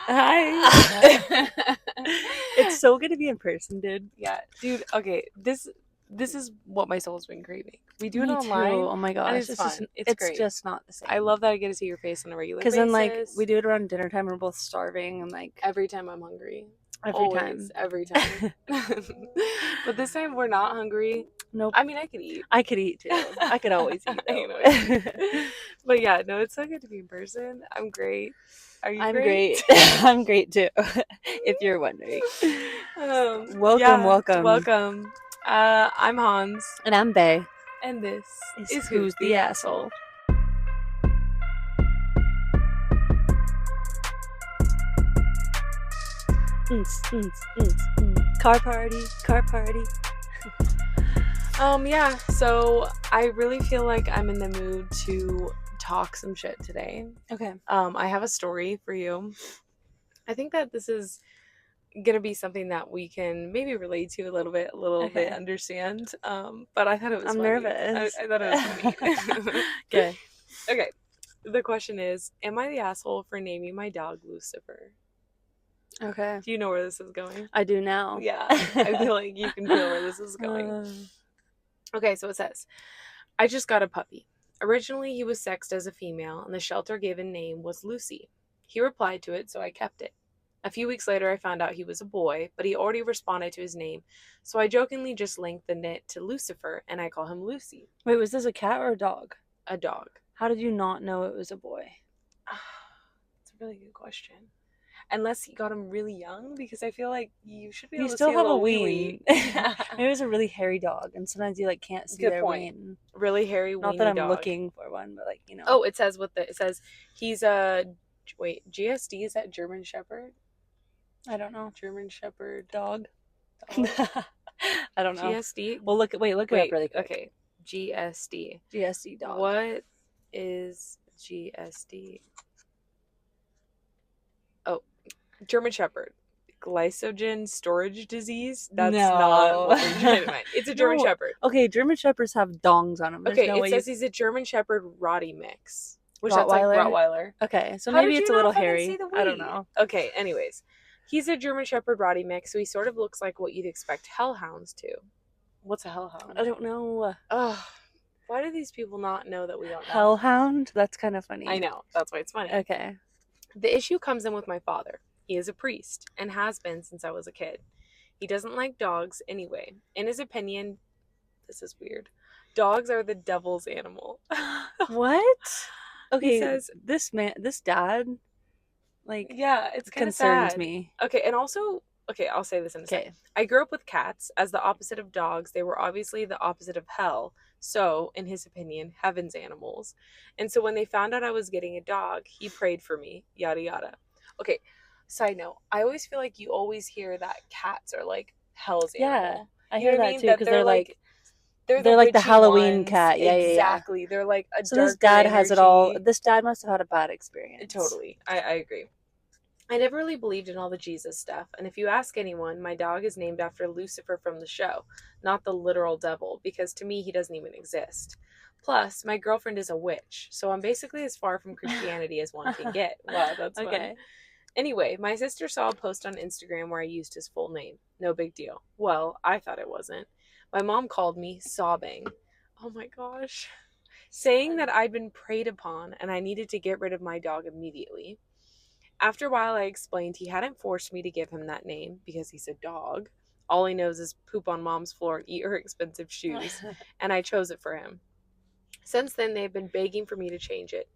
Hi. It's so good to be in person, dude. Yeah, dude. Okay, this is what my soul's been craving. We do it Me online, too. Oh my gosh, and it's fun. It's great. just not the same. I love that I get to see your face on a regular Because basis. then like we do it around dinner time. We're both starving and like every time I'm hungry. every Every time. But this time we're not hungry. Nope. I mean, I could eat. I could eat too. I could always eat though. I can always eat. But yeah, no, it's so good to be in person. I'm great. Are you I'm great? I'm great too. If you're wondering. Welcome. Welcome. I'm Hans. And I'm Bay. And this is Who's the Asshole? Car party. Yeah, so I really feel like I'm in the mood to talk some shit today. Okay. I have a story for you. I think that this is gonna be something that we can maybe relate to a little bit understand. But I thought it was I'm funny. nervous. I thought it was funny. Okay. Okay. The question is, am I the asshole for naming my dog Lucifer? Okay. Do you know where this is going? I do now. Yeah. I feel like you can feel where this is going. Okay, so it says, I just got a puppy. Originally, he was sexed as a female, and the shelter given name was Lucy. He replied to it, so I kept it. A few weeks later, I found out he was a boy, but he already responded to his name, so I jokingly just linked the knit to Lucifer, and I call him Lucy. Wait, was this a cat or a dog? A dog. How did you not know it was a boy? That's a really good question. Unless he got him really young, because I feel like you should be able to still see have a a wee. Maybe it was a really hairy dog, and sometimes you like can't see Good their point. ween. Really hairy, not that I'm dog. looking for one, but like Oh, it says he's a GSD, is that German Shepherd? I don't know. German Shepherd dog. I don't know. GSD. Well, look it up really quick. Okay, GSD. GSD dog. What is GSD? Oh, German Shepherd. Glycogen storage disease? That's not what we're trying to find. It's a German Shepherd. Okay, German Shepherds have dongs on them. It says he's a German Shepherd Rottie mix. Which Rottweiler? That's like Rottweiler. Okay, so maybe it's a little hairy. I don't know. Okay, anyways. He's a German Shepherd Rottie mix, so he sort of looks like what you'd expect hellhounds to. What's a hellhound? I don't know. Ugh. Why do these people not know that we don't know? Hellhound? That's kind of funny. I know. That's why it's funny. Okay. The issue comes in with my father. He is a priest, and has been since I was a kid. He doesn't like dogs anyway. In his opinion, this is weird, dogs are the devil's animal. What? Okay, he says, this dad, like, yeah, it's kind of concerns sad. me. Okay, and also, okay, I'll say this in a second. I grew up with cats. As the opposite of dogs, they were obviously the opposite of hell. So, in his opinion, heaven's animals. And so when they found out I was getting a dog, he prayed for me, yada yada. Okay, side note, I always feel like you always hear that cats are like hell's animal. Yeah, I hear that too, because they're like the Halloween ones. Cat. Yeah, exactly. Yeah. They're like a so this dad has it all. This dad must have had a bad experience. Totally. I agree. I never really believed in all the Jesus stuff, and if you ask anyone, my dog is named after Lucifer from the show, not the literal devil, because to me he doesn't even exist. Plus, my girlfriend is a witch, so I'm basically as far from Christianity as one can get. Wow, that's okay. Fun. Anyway, my sister saw a post on Instagram where I used his full name. No big deal. Well, I thought it wasn't. My mom called me, sobbing. Oh my gosh. Saying that I'd been preyed upon and I needed to get rid of my dog immediately. After a while, I explained he hadn't forced me to give him that name because he's a dog. All he knows is poop on mom's floor and eat her expensive shoes, and I chose it for him. Since then, they've been begging for me to change it.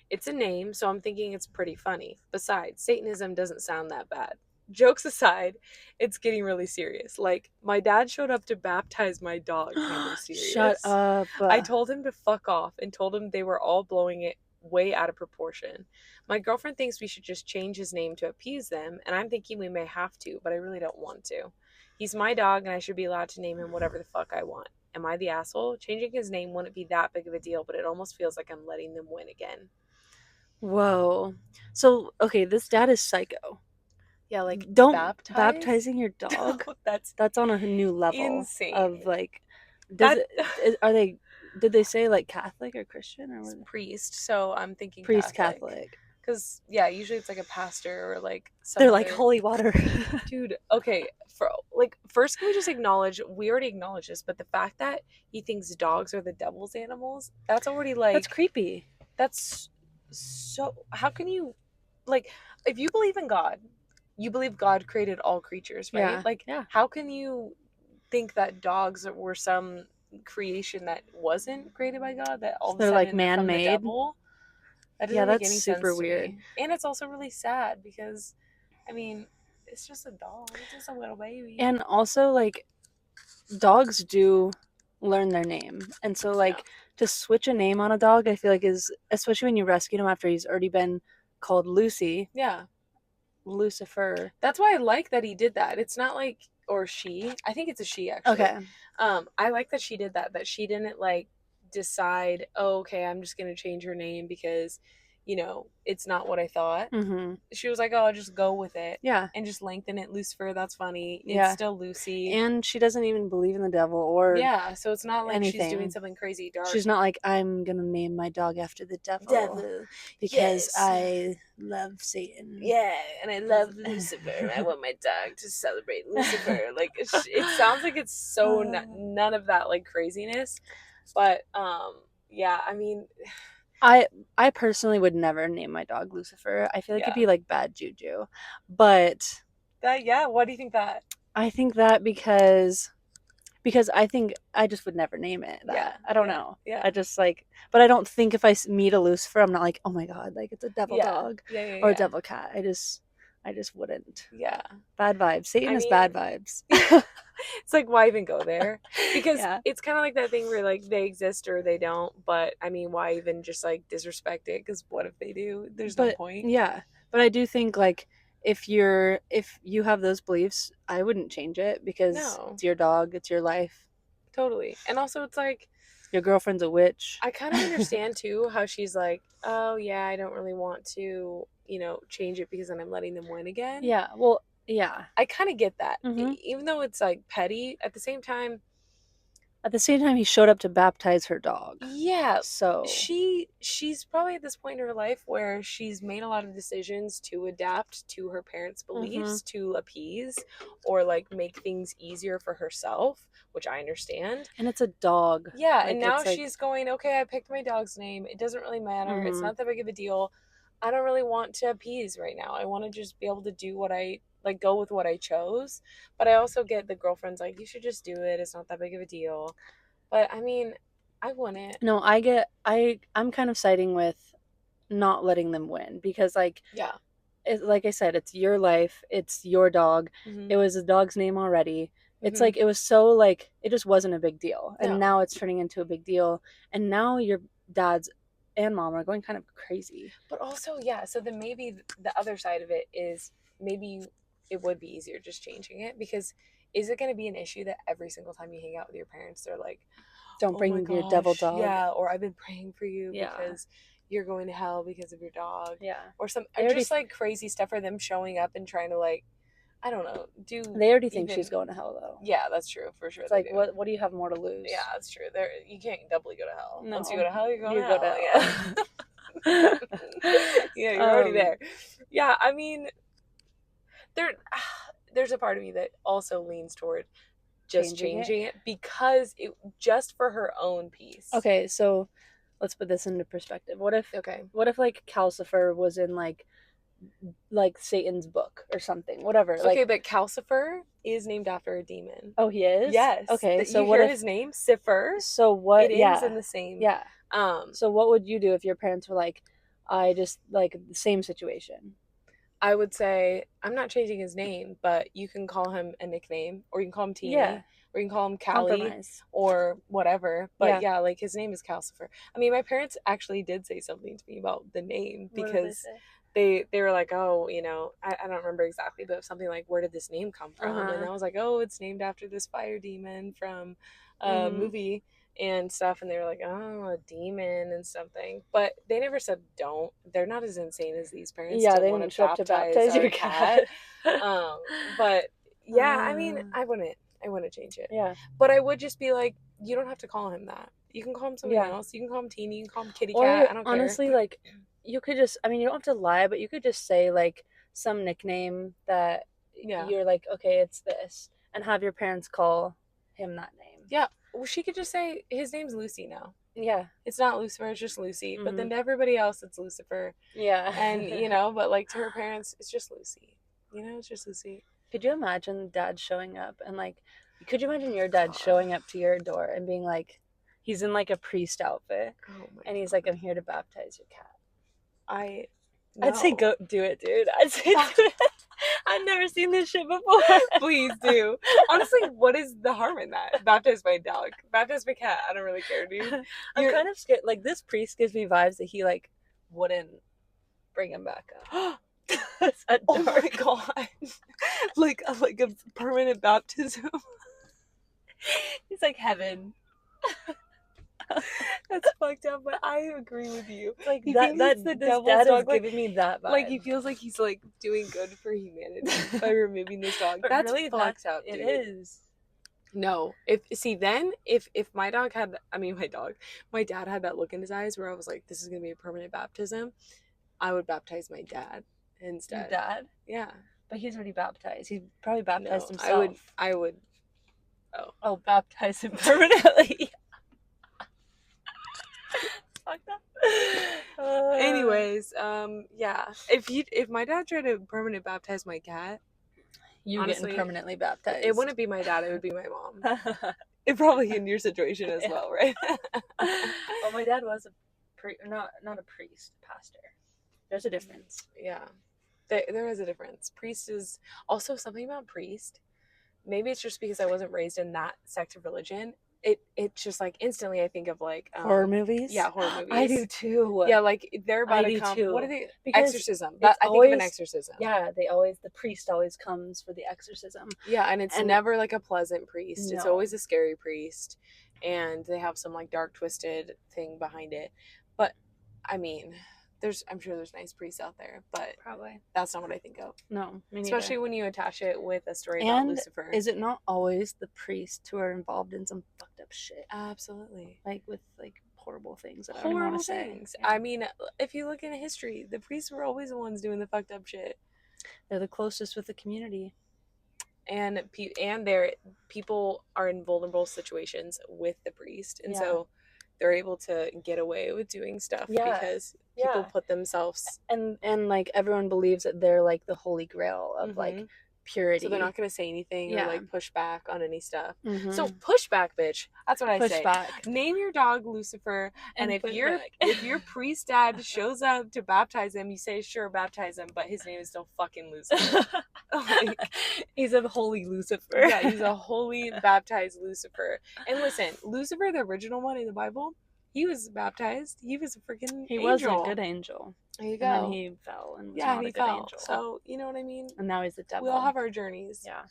It's a name, so I'm thinking it's pretty funny. Besides, Satanism doesn't sound that bad. Jokes aside, it's getting really serious. Like, my dad showed up to baptize my dog, kind of serious. Shut up. I told him to fuck off and told him they were all blowing it way out of proportion. My girlfriend thinks we should just change his name to appease them, and I'm thinking we may have to, but I really don't want to. He's my dog, and I should be allowed to name him whatever the fuck I want. Am I the asshole? Changing his name wouldn't be that big of a deal, but it almost feels like I'm letting them win again. Whoa. So, okay, this dad is psycho. Yeah, like, baptizing your dog? That's on a new level. Insane. Of, like, did they say, like, Catholic or Christian? Or priest, so I'm thinking priest Catholic. Because, yeah, usually it's like a pastor or like some They're like other. holy water. Dude, okay. First, can we just acknowledge, we already acknowledged this, but the fact that he thinks dogs are the devil's animals, that's already That's like, creepy. that's so. How can you, like, if you believe in God, you believe God created all creatures, right? Yeah. Like, Yeah. how can you think that dogs were some creation that wasn't created by God, that all of a They're like sudden they're from the man-made. devil? That Yeah, doesn't make that's any super sense to weird. me. And it's also really sad because, I mean, it's just a dog. It's just a little baby. And also, like, dogs do learn their name. And so, Yeah. like, to switch a name on a dog, I feel like is, especially when you rescue him after he's already been called Lucy, Yeah. Lucifer. That's why I like that he did that. It's not like, or she. I think it's a she actually. Okay. I like that she did that. That she didn't like decide, oh, okay, I'm just gonna change her name because, it's not what I thought. Mm-hmm. She was like, oh, I'll just go with it. Yeah. And just lengthen it. Lucifer, that's funny. It's Yeah. still Lucy. And she doesn't even believe in the devil or Yeah, so it's not like she's doing anything. something crazy dark. She's not like, I'm gonna name my dog after the devil because Yes. I love Satan. Yeah, and I love Lucifer. I want my dog to celebrate Lucifer. Like, it sounds like it's so none of that like craziness, but yeah, I mean, I personally would never name my dog Lucifer. I feel like it'd yeah, be like bad juju. But yeah. What do you think that? I think that because I think I just would never name it that. Yeah, I don't know. yeah, I just like, but I don't think if I meet a Lucifer, I'm not like, oh my god, like it's a devil yeah, dog yeah, or a devil cat. I just wouldn't. yeah. Bad vibes. Satan I is mean, bad vibes. it's like, why even go there? Because Yeah. it's kind of like that thing where like they exist or they don't. But I mean, why even just like disrespect it? Because what if they do? There's no But point. yeah, but I do think like if you have those beliefs, I wouldn't change it because No, it's your dog, it's your life. totally. And also, it's like, Your girlfriend's a witch. I kind of understand too how she's like, oh yeah, I don't really want to, change it because then I'm letting them win again. Yeah, well, yeah. I kind of get that. Hmm. Even though it's like petty, at the same time, At the same time, he showed up to baptize her dog. yeah, So she's probably at this point in her life where she's made a lot of decisions to adapt to her parents' beliefs to appease or like make things easier for herself, which I understand. and it's a dog. Yeah, Like, and now it's like, she's going, okay, I picked my dog's name. It doesn't really matter. It's mhm. not that big of a deal. I don't really want to appease right now. I want to just be able to do what I like, go with what I chose. But I also get the girlfriend's like, you should just do it. It's not that big of a deal. But I mean, I wouldn't. No, I'm kind of siding with not letting them win because like Yeah. like I said, it's your life, it's your dog. Mm-hmm. It was a dog's name already. It's Mm-hmm. like it was so like it just wasn't a big deal. And No. now it's turning into a big deal. And now your dads and mom are going kind of crazy. But also, yeah, so then maybe the other side of it is maybe it would be easier just changing it because is it going to be an issue that every single time you hang out with your parents, they're like, Don't oh bring my your devil gosh, dog. yeah, or I've been praying for you Yeah. because you're going to hell because of your dog. Yeah. Or some They already- just like crazy stuff for them showing up and trying to like, I don't know, do They already think even- she's going to hell though. Yeah, that's true for sure. It's they like do. what do you have more to lose? Yeah, that's true. There you can't doubly go to hell. No. Once you go to hell, you're going You to go hell. to Yeah. Yeah, you're already there. Yeah, I mean, there's a part of me that also leans toward just changing it because it just for her own peace. Okay, so let's put this into perspective. What if like Calcifer was in like Satan's book or something, whatever. Okay, like, but Calcifer is named after a demon. oh, he is? Yes. Okay, so you what hear if his name, Cipher? So what? It yeah, ends in the same. yeah. So what would you do if your parents were like, I just like the same situation? I would say I'm not changing his name, but you can call him a nickname, or you can call him Teeny, Yeah. or you can call him Callie, Compromise. or whatever. But Yeah. yeah, like his name is Calcifer. I mean, my parents actually did say something to me about the name What did because they they were like, oh, I don't remember exactly, but something like, where did this name come from? And I was like, oh, it's named after this fire demon from a movie and stuff. And they were like, oh, a demon and something. But they never said don't. They're not as insane as these parents. Yeah, to they want didn't show up to baptize your cat. But yeah, I mean, I wouldn't change it. Yeah. But I would just be like, you don't have to call him that. You can call him something else. You can call him Teeny. You can call him Kitty Cat. I don't care. Honestly, like, you could just, I mean, you don't have to lie, but you could just say like some nickname that Yeah. you're like, okay, it's this, and have your parents call him that name. Yeah. Well, she could just say his name's Lucy now. Yeah. It's not Lucifer, it's just Lucy. But then Mhm. to everybody else, it's Lucifer. Yeah. And, you know, but like to her parents, it's just Lucy. You know, it's just Lucy. Could you imagine dad showing up and like, could you imagine your dad showing up to your door and being like, he's in like a priest outfit, and he's like, I'm here to baptize your cat. I'd say go do it, dude. I'd say do it. I've never seen this shit before. Please do. Honestly, what is the harm in that? Baptize my dog. Baptize my cat. I don't really care, dude. I'm kind of scared. Like, this priest gives me vibes that he like wouldn't bring him back up. Oh my god. like a permanent baptism. He's like heaven. That's fucked up, but I agree with you. Like he that the devil's dad dog is like, giving me that vibe. Like he feels like he's like doing good for humanity by removing this dog. But That's really, fucked up, dude. It is. No. If my dog had, my dad had that look in his eyes where I was like, this is gonna be a permanent baptism, I would baptize my dad instead. Your dad? Yeah. But he's already baptized. He probably baptized himself. I would. Oh, baptize him permanently. Fuck that. Anyways, yeah. If my dad tried to permanent baptize my cat, you honestly, getting permanently baptized. It wouldn't be my dad, it would be my mom. It probably in your situation as well, right? Well, my dad was not a priest, pastor. There's a difference. Yeah. There is a difference. Priest is also something about priest. Maybe it's just because I wasn't raised in that sect of religion. It's just like instantly I think of like horror movies. Yeah, horror movies. I do too. Yeah, like they're about to come. Too. What are they? Because exorcism. I think of an exorcism. Yeah, the priest always comes for the exorcism. Yeah, and it's never like a pleasant priest. No. It's always a scary priest, and they have some like dark twisted thing behind it. But I mean, I'm sure there's nice priests out there, but probably that's not what I think of. No, me neither. Especially when you attach it with a story about Lucifer. Is it not always the priests who are involved in some fucked up shit? Absolutely. Like with like horrible things that I don't want to say. Yeah. I mean, if you look into history, the priests were always the ones doing the fucked up shit. They're the closest with the community. And their people are in vulnerable situations with the priest, and so they're able to get away with doing stuff because people put themselves and like everyone believes that they're like the holy grail of like purity. So they're not going to say anything or like push back on any stuff. So Mm-hmm. push back, bitch. That's what I say. Back. Name your dog Lucifer, and if your priest dad shows up to baptize him, you say sure, baptize him, but his name is still fucking Lucifer. Like, he's a holy Lucifer. Yeah, he's a holy baptized Lucifer. And listen, Lucifer, the original one in the Bible, he was baptized. He was a freaking angel. Was a good angel. There you go. And then he fell and was not a good angel. So you know what I mean? And now he's the devil. We all have our journeys. Yeah.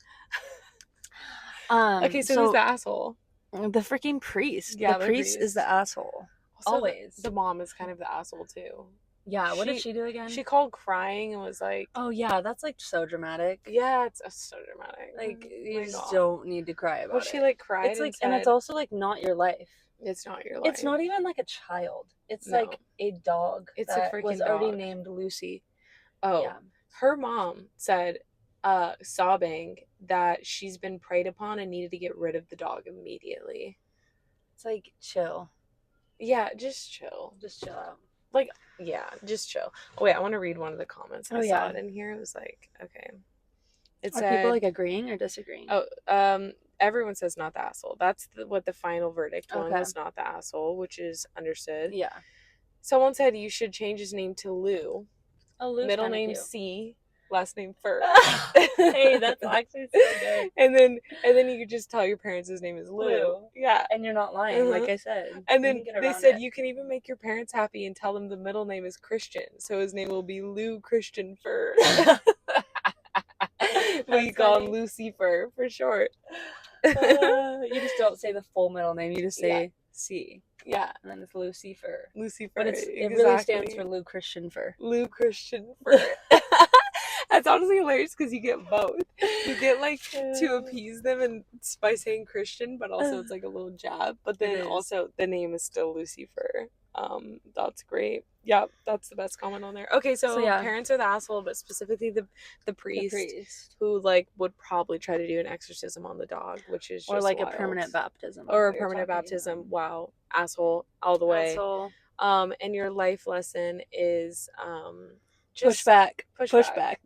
Okay, so who's the asshole? The freaking priest. Yeah, the priest is the asshole. Also, always. The mom is kind of the asshole too. Yeah, what did she do again? She called crying and was like, oh yeah, that's like so dramatic. Yeah, it's so dramatic. Like you just don't need to cry about it. She like cried. It's like, and it's also like not your life. It's not your life. It's not even like a child. It's like a dog. It's a freaking was dog. already named Lucy. Oh, yeah. Her mom said, sobbing, that she's been preyed upon and needed to get rid of the dog immediately. It's like chill. Yeah, just chill. Just chill out. Like, yeah, just chill. Oh wait, I want to read one of the comments. I saw it in here. It was like, okay. It said, people like agreeing or disagreeing? Oh, everyone says not the asshole. That's what the final verdict one was, not the asshole, which is understood. Yeah. Someone said you should change his name to Lou. Oh, Lou's middle name cute. C, last name Fur. Hey, that's actually so good. And then you could just tell your parents his name is Lou. Yeah. And you're not lying, like I said. And then they said you can even make your parents happy and tell them the middle name is Christian. So his name will be Lou Christian Fur. We call him Lucifer for short. You just don't say the full middle name. You just say C. Yeah. And then it's Lucifer. Lucifer. But it really stands for Lou Christian Fur. Lou Christian Fur. That's honestly hilarious because you get both. You get like to appease them and by saying Christian, but also it's like a little jab. But then also the name is still Lucifer. That's great. Yeah, that's the best comment on there. Okay, so yeah. parents are the asshole, but specifically the priest who like would probably try to do an exorcism on the dog, which is just or like wild. a permanent baptism. Or a permanent baptism. Wow, asshole all the way. Asshole. And your life lesson is just push back,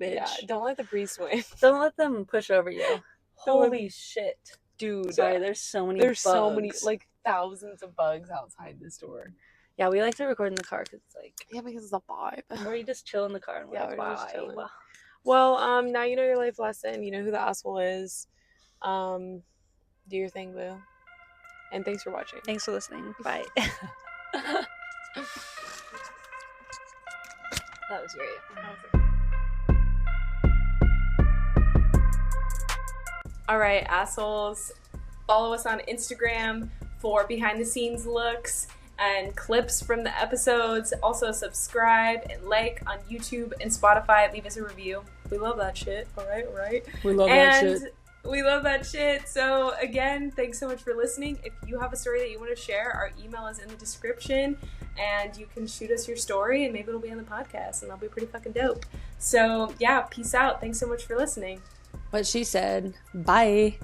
bitch. Yeah, don't let the priest win. Don't let them push over you. Holy shit, dude! Sorry, there's so many. So many, like thousands of bugs outside this door. Yeah, we like to record in the car because it's like because it's a vibe. Or you just chill in the car and we're just chilling. Well, now you know your life lesson. You know who the asshole is. Do your thing, boo. And thanks for watching. Thanks for listening. Bye. That was great. All right, assholes. Follow us on Instagram for behind the scenes looks and clips from the episodes. Also subscribe and like on YouTube and Spotify. Leave us a review. We love that shit. All right. We love that shit. We love that shit. So again, thanks so much for listening. If you have a story that you want to share, our email is in the description and you can shoot us your story and maybe it'll be on the podcast and that'll be pretty fucking dope. So yeah, peace out. Thanks so much for listening. What she said. Bye.